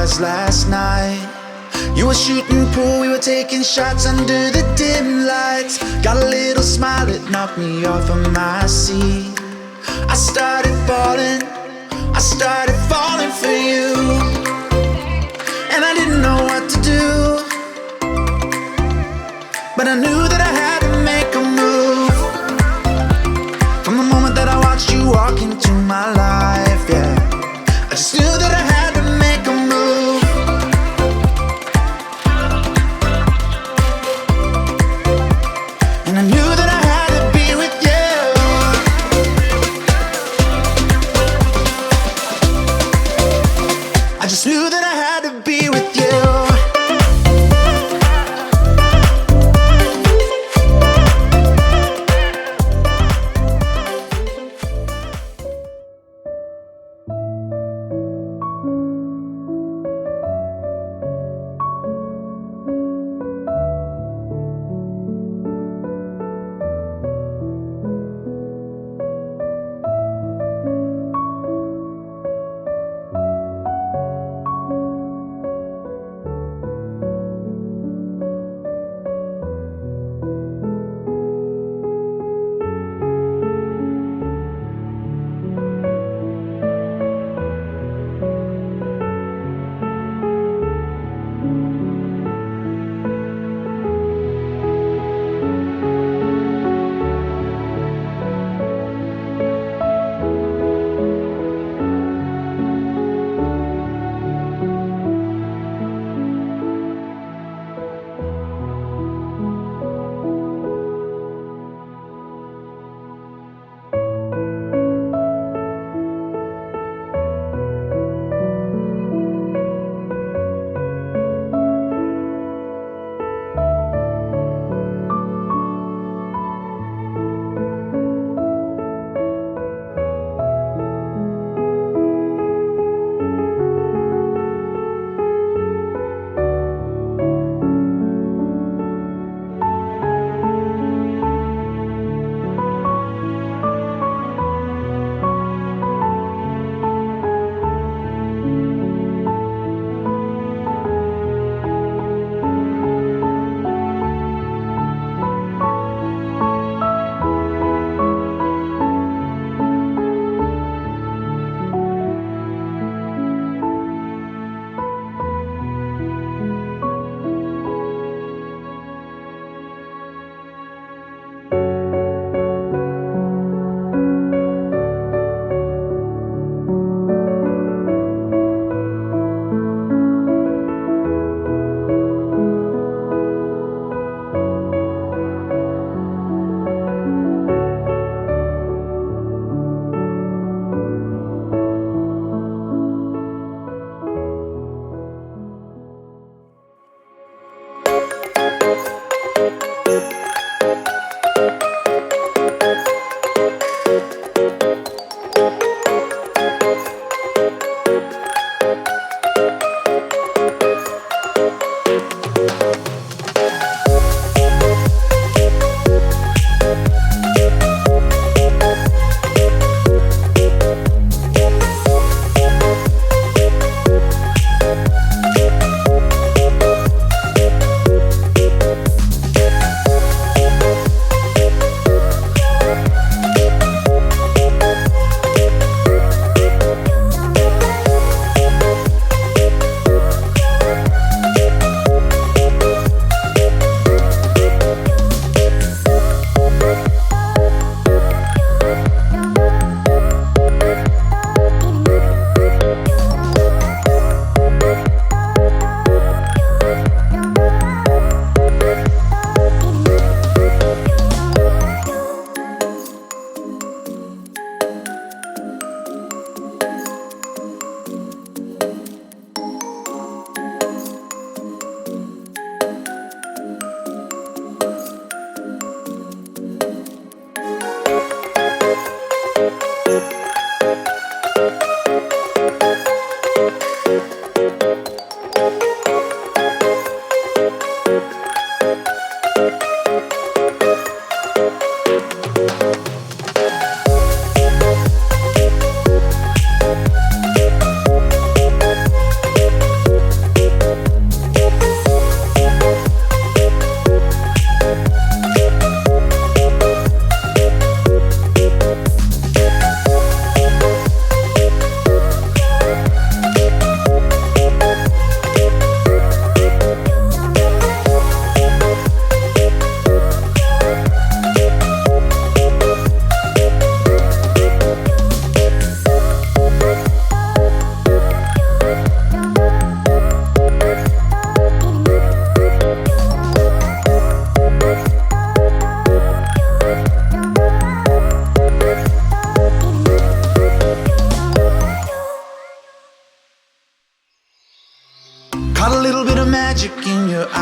stars last night. You were shooting pool, we were taking shots under the dim lights. Got a little smile that knocked me off of my seat. I started falling for you, and I didn't know what to do, but I knew that I had to make a move. From the moment that I watched you walk into my life, yeah, I just knew that I had to make a move. And I knew that I had to be with you. I just knew that I had to be with you.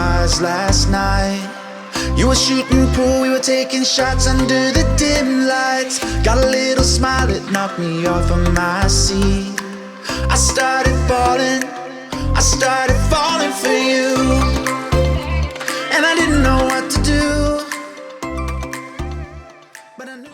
eyes last night. You were shooting pool, we were taking shots under the dim lights. Got a little smile that knocked me off of my seat. I started falling for you, and I didn't know what to do, but I knew.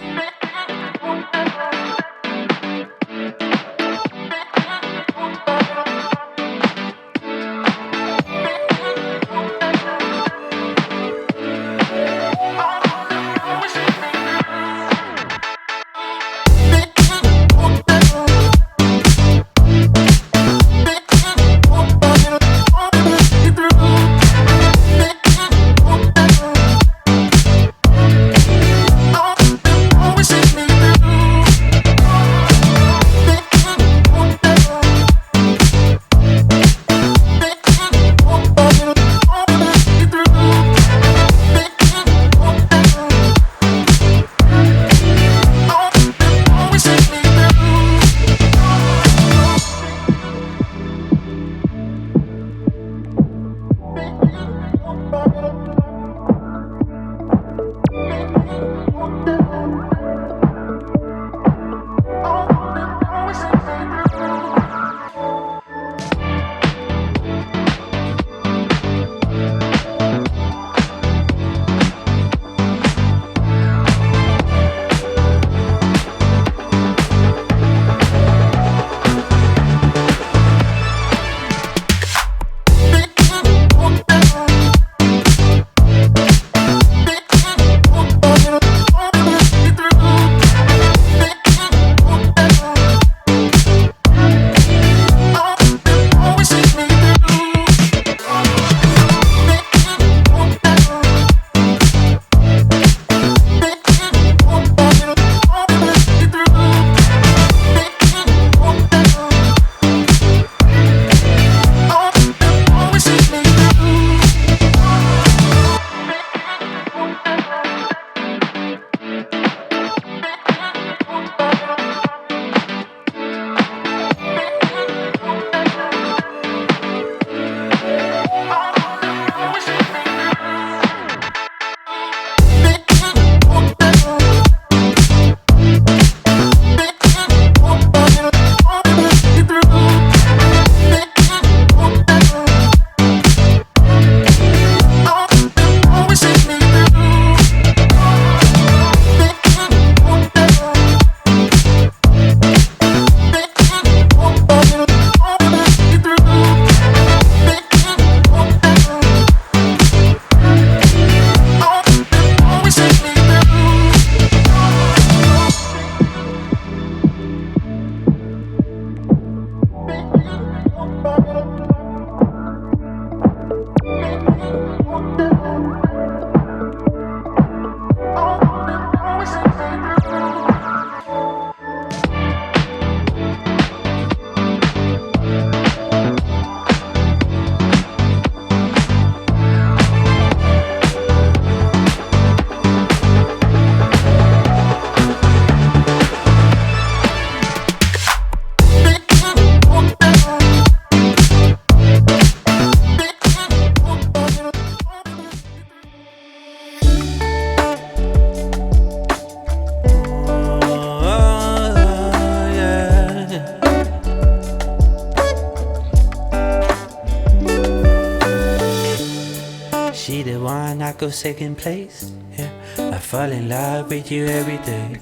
go second place. Yeah, I fall in love with you every day.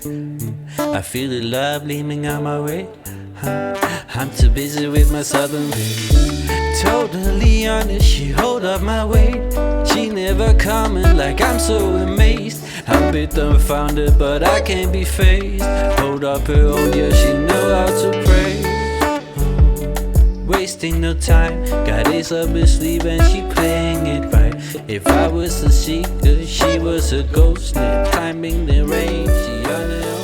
I feel the love gleaming on my way. I'm too busy with my southern babe. Totally honest, she hold up my weight. She never comment like I'm so amazed. I'm a bit dumbfounded, but I can't be phased. Hold up her own, yeah, she know how to praise. Wasting no time, got ace up her sleeve and she playing it right. If I was a seeker, she was a ghost, climbing the range. She on her